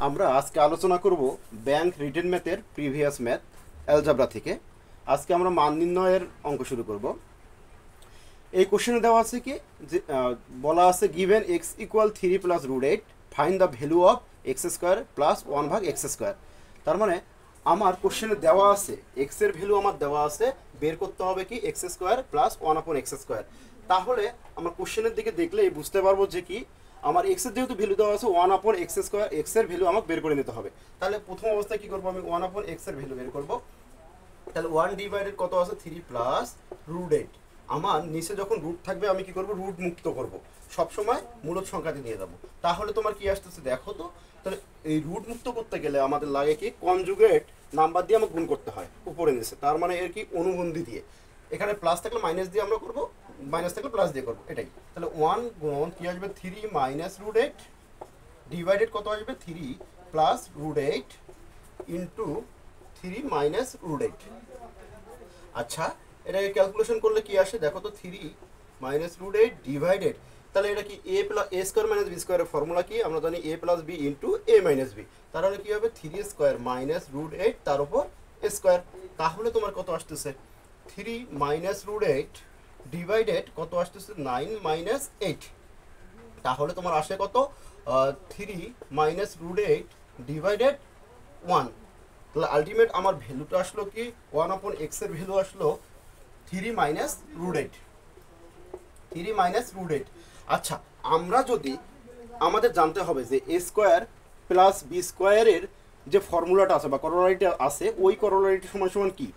আমরা আজকে আলোচনা করব ব্যাংক রিটেন ম্যাথের প্রিভিয়াস ম্যাথ অ্যালজাবরা থেকে। আজকে আমরা মান নির্ণয়ের অঙ্ক শুরু করব। এই কোশ্চেনে দেওয়া আছে কি যে বলা আছে given x equal 3 plus root 8 find the value of x square plus 1 x square. তার মানে আমার কোশ্চেনে দেওয়া আছে এক্স এর ভ্যালু আমার দেওয়া আছে, বের করতে হবে কি x square plus 1 x square. তাহলে আমরা কোশ্চেনের দিকে দেখলেই বুঝতে পারবো যে কি আমার এক্স এর যেহেতু ভ্যালু দেওয়া আছে 1 এক্স স্কোয়ার, এক্স এর ভ্যালু আমাকে বের করে নিতে হবে। তাহলে প্রথম অবস্থায় কি করবো, আমি 1 এক্স এর ভ্যালু বের করবো। তাহলে 1 ডিভাইডেড কত আছে 3 প্লাস রুট 8। আমার নিচে যখন রুট থাকবে আমি কি করব, রুট মুক্ত করব, সবসময় মূলদ সংখ্যাতে নিয়ে যাব। তাহলে তোমার কি আসতেছে দেখো তো। তাহলে এই রুট মুক্ত করতে গেলে আমাদের লাগে কি কনজুগেট নাম্বার দিয়ে আমাকে গুণ করতে হয় উপরে নিচে, তার মানে এর কি অনুবন্ধী দিয়ে। এখানে প্লাস থাকলে মাইনাস দিয়ে আমরা করব, মাইনাস থাকলে প্লাস দিয়ে করবো, এটাই। তাহলে 1 গুণ কি আসবে 3 মাইনাস রুট 8 ডিভাইডেড কত আসবে 3 plus root 8 into 3 minus root 8। আচ্ছা, এটাকে ক্যালকুলেশন করলে কি আসে দেখো তো, 3 মাইনাস রুট 8 ডিভাইডেড, তাহলে এটা কি A plus A square minus B স্কোয়ারের ফর্মুলা কি আমরা জানি, এ প্লাস বি ইন্টু এ মাইনাস বি। তাহলে কি হবে 3 স্কোয়ার মাইনাস রুট 8 তার উপর স্কোয়ার। তাহলে তোমার কত আসতেছে 3 মাইনাস রুট 8 ডিভাইডেড কত আসতেছে 9 মাইনাস 8। তাহলে তোমার আসে কত 3 মাইনাস রুট 8 ডিভাইডেড 1। তাহলে আলটিমেট আমার ভ্যালুটা আসলো কি 1/x এর ভ্যালু আসলো 3 মাইনাস রুট 8, 3 মাইনাস রুট 8। আচ্ছা, আমরা যদি আমাদের জানতে হবে যে এ স্কোয়ার প্লাস বি স্কোয়ারের যে ফর্মুলাটা আছে বা করোলারিটা আছে, ওই করোলারিটি সমান সমান কি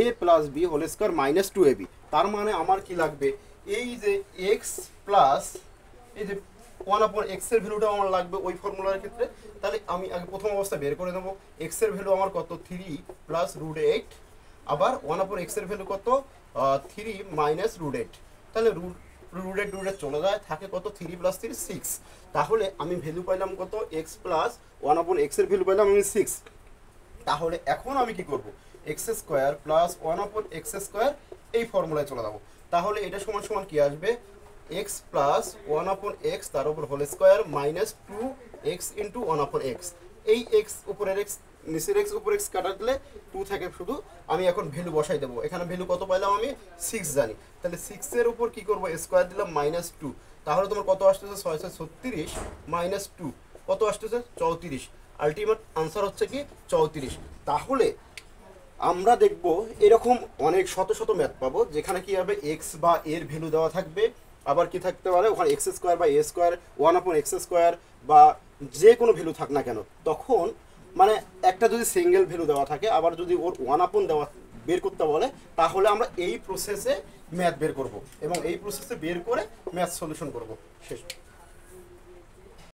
A plus B whole square minus 2ab। তার মানে আমার কি লাগবে, এই যে এক্স প্লাস এই যে 1/x এর ভ্যালুটা আমার লাগবে ওই ফর্মুলার ক্ষেত্রে। তাহলে আমি আগে প্রথম অবস্থা বের করে দেবো, এক্স এর ভ্যালু আমার কত 3 প্লাস রুট 8, আবার 1/x এর ভ্যালু কত 3 মাইনাস রুট 8। তাহলে রুট 8 চলে যায়, থাকে কত 3 প্লাস 3 6। তাহলে আমি ভ্যালু পাইলাম কত এক্স প্লাস 1/x এর ভ্যালু পাইলাম আমি 6। তাহলে এখন আমি কি করব, x square plus 1/x square এই ফর্মুলায় চলে যাবো। তাহলে এটা সমান সমান কি আসবে, এক্স প্লাস 1/x তার উপর whole square minus 2x into 1/x। এই এক্স উপরের এক্স নিচের এক্স উপর এক্স কাটা দিলে 2 থাকে শুধু। আমি এখন ভ্যালু বসাই দেবো, এখানে ভ্যালু কত পাইলাম আমি 6 জানি। তাহলে 6 এর উপর কি করবো স্কোয়ার দিলাম মাইনাস 2। তাহলে তোমার কত আসতেছে 636 মাইনাস 2 কত আসতেছে 34। আলটিমেট আনসার হচ্ছে কি 34। তাহলে আমরা দেখব এরকম অনেক শত শত ম্যাথ পাবো যেখানে কি হবে এক্স বা এর ভ্যালু দেওয়া থাকবে, আবার কি থাকতে পারে ওখানে এক্স স্কোয়ার বা এ স্কোয়ার 1/x স্কোয়ার বা যে কোনো ভ্যালু থাক না কেন, তখন মানে একটা যদি সিঙ্গেল ভ্যালু দেওয়া থাকে আবার যদি ওর 1 দেওয়া বের করতে বলে, তাহলে আমরা এই প্রসেসে ম্যাথ বের করব এবং এই প্রসেসে বের করে ম্যাথ সলিউশন করব। শেষ।